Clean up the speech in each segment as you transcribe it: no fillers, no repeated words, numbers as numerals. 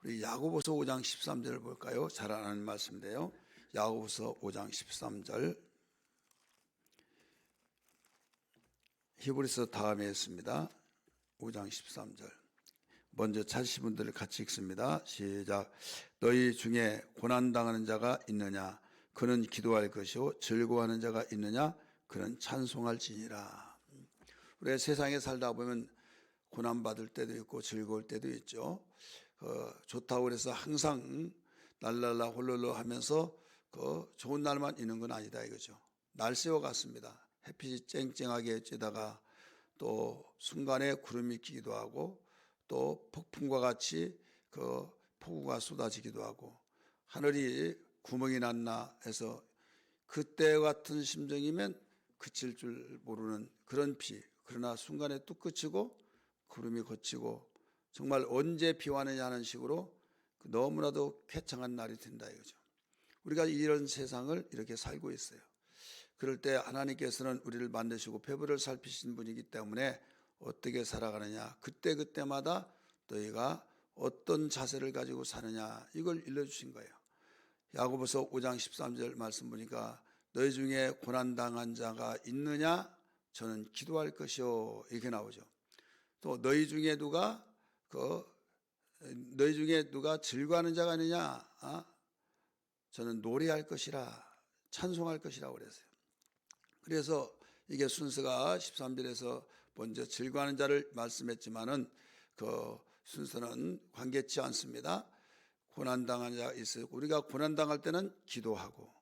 우리 야고보서 5장 13절을 볼까요? 잘 아는 말씀인데요. 야고보서 5장 13절. 히브리서 다음에 했습니다. 5장 13절. 먼저 찾으신 분들을 같이 읽습니다. 시작. 너희 중에 고난당하는 자가 있느냐? 그는 기도할 것이요. 즐거워하는 자가 있느냐? 그는 찬송할지니라. 우리 세상에 살다 보면 고난받을 때도 있고 즐거울 때도 있죠. 좋다고 그래서 항상 랄랄라 홀롤로 하면서 좋은 날만 있는 건 아니다 이거죠. 날씨와 같습니다. 햇빛이 쨍쨍하게 쬐다가 또 순간에 구름이 끼기도 하고 또 폭풍과 같이 폭우가 쏟아지기도 하고 하늘이 구멍이 났나 해서 그때 같은 심정이면 그칠 줄 모르는 그런 비. 그러나 순간에 뚝 그치고 구름이 걷히고 정말 언제 비 와느냐 하는 식으로 너무나도 쾌청한 날이 된다 이거죠. 우리가 이런 세상을 이렇게 살고 있어요. 그럴 때 하나님께서는 우리를 만드시고 배부를 살피신 분이기 때문에 어떻게 살아가느냐, 그때마다 너희가 어떤 자세를 가지고 사느냐 이걸 일러주신 거예요. 야고보서 5장 13절 말씀 보니까 너희 중에 고난당한 자가 있느냐? 저는 기도할 것이요 이렇게 나오죠. 또 너희 중에 누가 즐거워하는 자가 있느냐? 저는 노래할 것이라 찬송할 것이라고 그랬어요. 그래서 이게 순서가 13절에서 먼저 즐거워하는 자를 말씀했지만은 그 순서는 관계치 않습니다. 고난당한 자가 있어요. 우리가 고난당할 때는 기도하고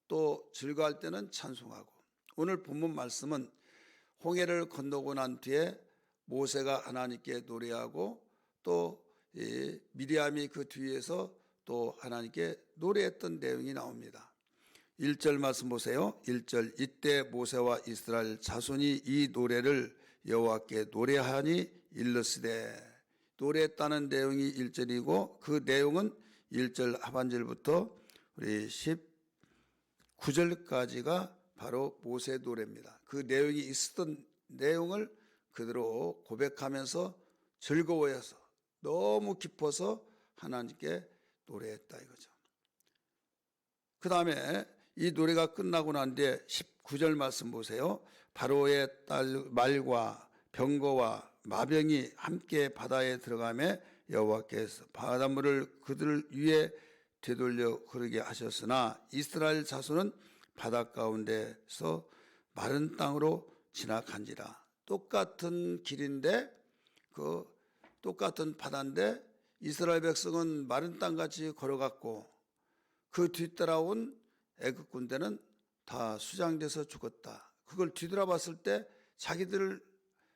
또 즐거워할 때는 찬송하고 오늘 본문 말씀은 홍해를 건너고 난 뒤에 모세가 하나님께 노래하고 또 미리암이 그 뒤에서 또 하나님께 노래했던 내용이 나옵니다. 1절 말씀 보세요. 1절 이때 모세와 이스라엘 자손이 이 노래를 여호와께 노래하니 일렀으되 노래했다는 내용이 1절이고 그 내용은 1절 하반절부터 우리 19절까지가 바로 모세 노래입니다. 그 내용이 있었던 내용을 그대로 고백하면서 즐거워해서 너무 깊어서 하나님께 노래했다 이거죠. 그 다음에 이 노래가 끝나고 난 뒤에 19절 말씀 보세요. 바로의 딸 말과 병거와 마병이 함께 바다에 들어가며 여호와께서 바닷물을 그들 위에 되돌려 흐르게 하셨으나 이스라엘 자손은 바다 가운데서 마른 땅으로 지나간지라. 똑같은 길인데 똑같은 바다인데 이스라엘 백성은 마른 땅같이 걸어갔고 그 뒤따라온 애굽 군대는 다 수장돼서 죽었다. 그걸 뒤돌아봤을 때 자기들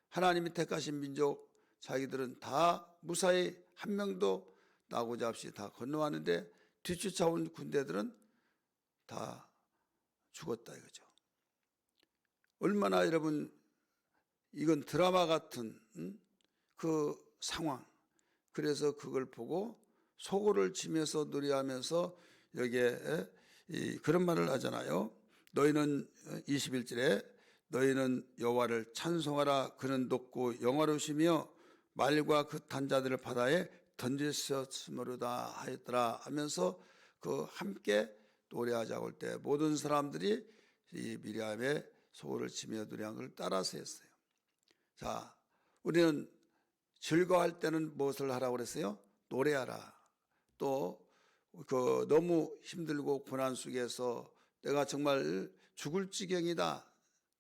하나님이 택하신 민족 자기들은 다 무사히 한 명도 나고자 없이 다 건너왔는데 뒤쫓아온 군대들은 다 죽었다 이거죠. 얼마나 여러분 이건 드라마 같은 그 상황. 그래서 그걸 보고 소고를 치면서 노래하면서 여기에 그런 말을 하잖아요. 너희는 21절에 너희는 여호와를 찬송하라. 그는 높고 영화로우시며 말과 그 탄자들을 바다에 던지셨으므로다 하였더라 하면서 함께 노래하자고 할 때 모든 사람들이 이 미리암의 소고를 치며 노래한 걸 따라서 했어요. 자, 우리는 즐거워할 때는 무엇을 하라고 그랬어요? 노래하라. 또 너무 힘들고 고난 속에서 내가 정말 죽을 지경이다.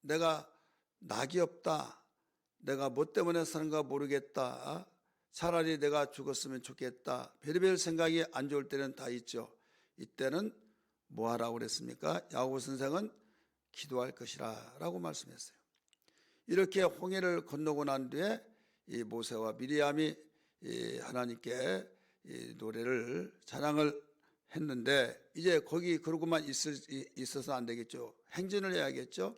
내가 낙이 없다. 내가 뭐 때문에 사는가 모르겠다. 차라리 내가 죽었으면 좋겠다. 별의별 생각이 안 좋을 때는 다 있죠. 이때는 뭐 하라고 그랬습니까? 야고보 선생은 기도할 것이라 라고 말씀했어요. 이렇게 홍해를 건너고 난 뒤에 이 모세와 미리암이 하나님께 이 노래를 찬양을 했는데 이제 거기 그러고만 있어서 안 되겠죠. 행진을 해야겠죠.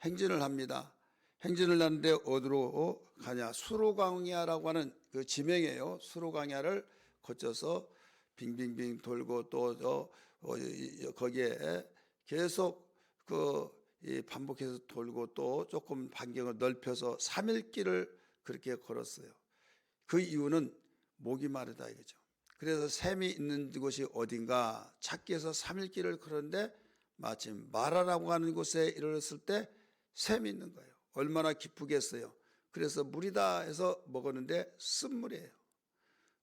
행진을 합니다. 행진을 하는데 어디로 가냐? 수로광야라고 하는 그 지명이에요. 수로광야를 거쳐서 빙빙빙 돌고 또 거기에 계속 반복해서 돌고 또 조금 반경을 넓혀서 3일 길을 그렇게 걸었어요. 그 이유는 목이 마르다 이거죠. 그래서 샘이 있는 곳이 어딘가 찾기 위해서 3일 길을 걸었는데 마침 마라라고 하는 곳에 이르렀을 때 샘이 있는 거예요. 얼마나 기쁘겠어요. 그래서 물이다 해서 먹었는데 쓴물이에요.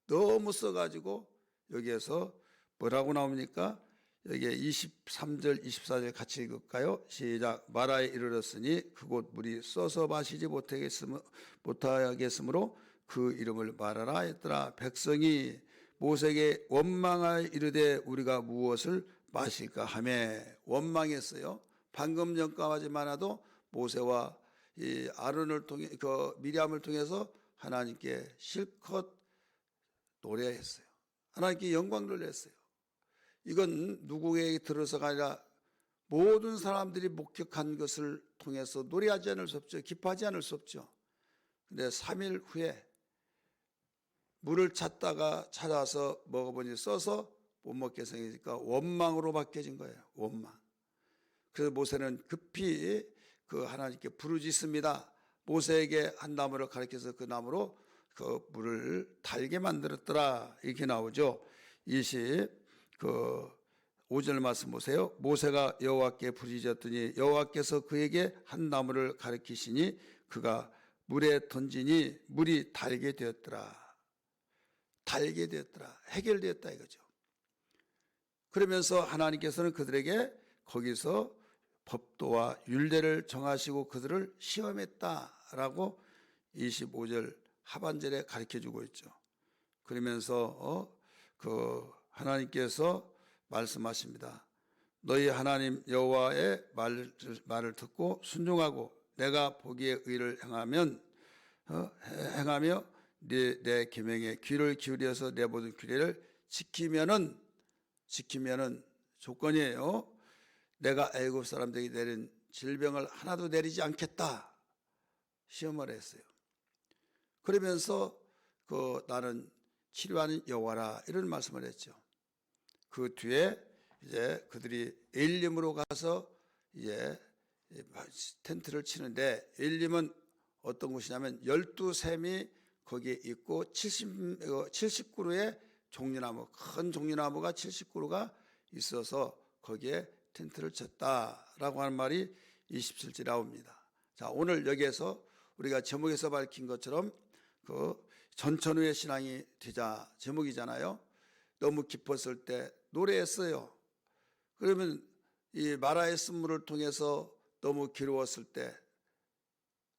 너무 써가지고 여기에서 뭐라고 나옵니까? 여기에 23절 24절 같이 읽을까요? 시작. 마라에 이르렀으니 그곳 물이 써서 마시지 못하겠으므로 그 이름을 마라라 했더라. 백성이 모세에게 원망하여 이르되 우리가 무엇을 마실까 하며 원망했어요. 방금 전까지만 해도 모세와 이 아론을 통해 그 미리암을 통해서 하나님께 실컷 노래했어요. 하나님께 영광을 했어요. 이건 누구에게 들어서가 아니라 모든 사람들이 목격한 것을 통해서 노래하지 않을 수 없죠. 기뻐하지 않을 수 없죠. 근데 3일 후에 물을 찾아서 먹어보니 써서 못 먹게 생기니까 원망으로 바뀌어진 거예요. 원망. 그래서 모세는 급히 그 하나님께 부르짖습니다. 모세에게 한 나무를 가리켜서 그 나무로 그 물을 달게 만들었더라. 이렇게 나오죠. 5절 말씀 보세요. 모세가 여호와께 부르짖었더니 여호와께서 그에게 한 나무를 가리키시니 그가 물에 던지니 물이 달게 되었더라. 달게 되었더라. 해결되었다 이거죠. 그러면서 하나님께서는 그들에게 거기서 법도와 율례를 정하시고 그들을 시험했다라고 25절 하반절에 가르쳐주고 있죠. 그러면서 하나님께서 말씀하십니다. 너희 하나님 여호와의 말을 듣고 순종하고 내가 보기에 의를 행하며 내 계명에 귀를 기울여서 내 모든 규례를 지키면은 조건이에요. 내가 애굽 사람들에게 내린 질병을 하나도 내리지 않겠다. 시험을 했어요. 그러면서 나는 치료하는 여호와라 이런 말씀을 했죠. 그 뒤에 이제 그들이 엘림으로 가서 이제 텐트를 치는데 엘림은 어떤 곳이냐면 12샘이 거기에 있고 70그루의 종려나무, 큰 종려나무가 70그루가 있어서 거기에 텐트를 쳤다라고 하는 말이 27절에 나옵니다. 자, 오늘 여기에서 우리가 제목에서 밝힌 것처럼 전천후의 신앙이 되자 제목이잖아요. 너무 기뻤을 때 노래했어요. 그러면 이 마라의 쓴물을 통해서 너무 괴로웠을 때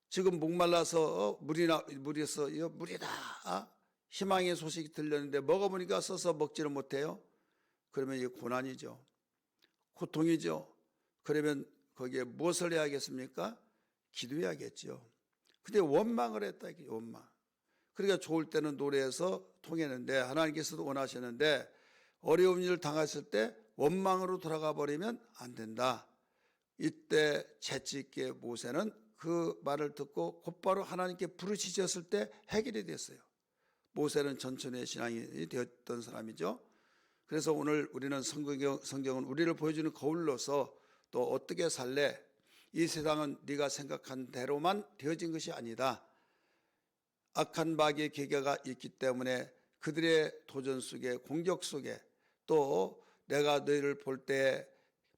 지금 목말라서 물이서 물이다 희망의 소식이 들렸는데 먹어보니까 써서 먹지를 못해요. 그러면 이게 고난이죠. 고통이죠. 그러면 거기에 무엇을 해야겠습니까? 기도해야겠죠. 근데 원망을 했다. 원망. 그러니까 좋을 때는 노래해서 통했는데 하나님께서도 원하셨는데 어려운 일을 당했을 때 원망으로 돌아가 버리면 안 된다. 이때 재치있게 모세는 그 말을 듣고 곧바로 하나님께 부르짖었을 때 해결이 됐어요. 모세는 전천후의 신앙이 되었던 사람이죠. 그래서 오늘 우리는 성경은 우리를 보여주는 거울로서 또 어떻게 살래? 이 세상은 네가 생각한 대로만 되어진 것이 아니다. 악한 마귀의 계계가 있기 때문에 그들의 도전 속에 공격 속에 또 내가 너희를 볼 때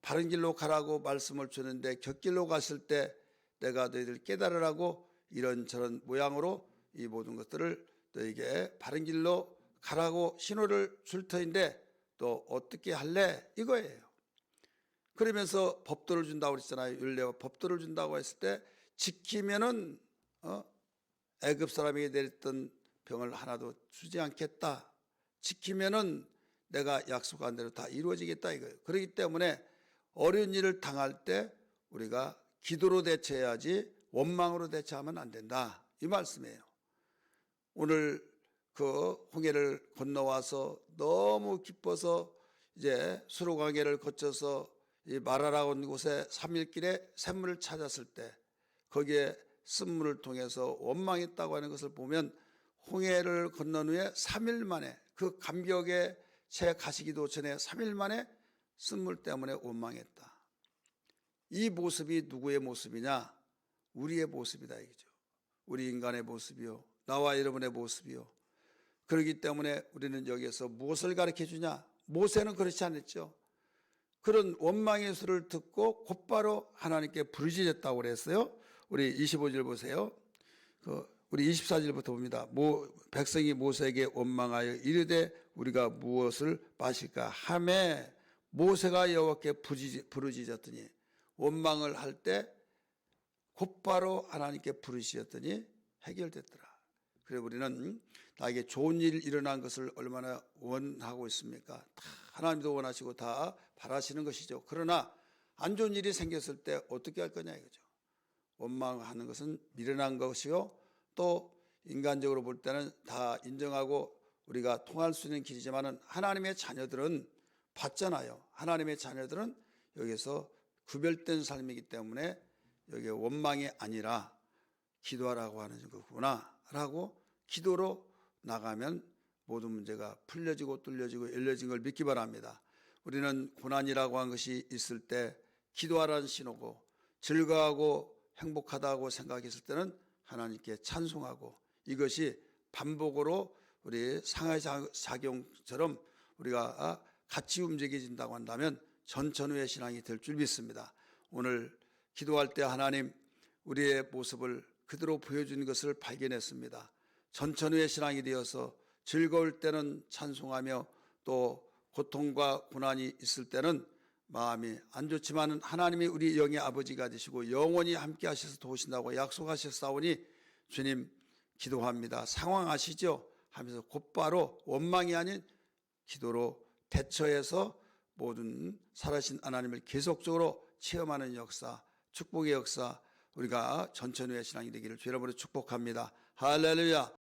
바른 길로 가라고 말씀을 주는데 곁길로 갔을 때 내가 너희들 깨달으라고 이런저런 모양으로 이 모든 것들을 너희에게 바른 길로 가라고 신호를 줄 터인데 또 어떻게 할래? 이거예요. 그러면서 법도를 준다고 그랬잖아요. 율례와 법도를 준다고 했을 때 지키면은 애굽 사람에게 내렸던 병을 하나도 주지 않겠다. 지키면은 내가 약속한 대로 다 이루어지겠다 이거예요. 그렇기 때문에 어려운 일을 당할 때 우리가 기도로 대처해야지 원망으로 대처하면 안 된다. 이 말씀이에요. 오늘 그 홍해를 건너와서 너무 기뻐서 이제 수로강해를 거쳐서 이 마라라고 하는 곳에 3일길에 샘물을 찾았을 때 거기에 쓴물을 통해서 원망했다고 하는 것을 보면 홍해를 건넌 후에 3일 만에 그 감격에 채 가시기도 전에 3일 만에 쓴물 때문에 원망했다. 이 모습이 누구의 모습이냐? 우리의 모습이다 이거죠. 우리 인간의 모습이요. 나와 여러분의 모습이요. 그렇기 때문에 우리는 여기에서 무엇을 가르쳐 주냐? 모세는 그렇지 않았죠. 그런 원망의 수를 듣고 곧바로 하나님께 부르짖었다고 그랬어요. 우리 25절 보세요. 우리 24절부터 봅니다. 백성이 모세에게 원망하여 이르되 우리가 무엇을 마실까 하매 모세가 여호와께 부르짖었더니, 원망을 할 때 곧바로 하나님께 부르짖었더니 해결됐더라. 그래 우리는 나에게 좋은 일이 일어난 것을 얼마나 원하고 있습니까? 다 하나님도 원하시고 다 바라시는 것이죠. 그러나 안 좋은 일이 생겼을 때 어떻게 할 거냐 이거죠. 원망하는 것은 미련한 것이요, 또 인간적으로 볼 때는 다 인정하고 우리가 통할 수 있는 길이지만은 하나님의 자녀들은 받잖아요. 하나님의 자녀들은 여기서 구별된 삶이기 때문에 여기 원망이 아니라 기도하라고 하는 거구나 라고 기도로 나가면 모든 문제가 풀려지고 뚫려지고 열려진 걸 믿기 바랍니다. 우리는 고난이라고 한 것이 있을 때 기도하라는 신호고, 즐거워하고 행복하다고 생각했을 때는 하나님께 찬송하고, 이것이 반복으로 우리 상하작용처럼 우리가 같이 움직여진다고 한다면 전천후의 신앙이 될 줄 믿습니다. 오늘 기도할 때 하나님 우리의 모습을 그대로 보여주는 것을 발견했습니다. 전천후의 신앙이 되어서 즐거울 때는 찬송하며 또 고통과 고난이 있을 때는 마음이 안 좋지만 하나님이 우리 영의 아버지가 되시고 영원히 함께 하셔서 도우신다고 약속하셨사오니 주님 기도합니다. 상황 아시죠? 하면서 곧바로 원망이 아닌 기도로 대처해서 모든 살아신 하나님을 계속적으로 체험하는 역사, 축복의 역사, 우리가 전천후의 신앙이 되기를 주의 이름으로 축복합니다. 할렐루야.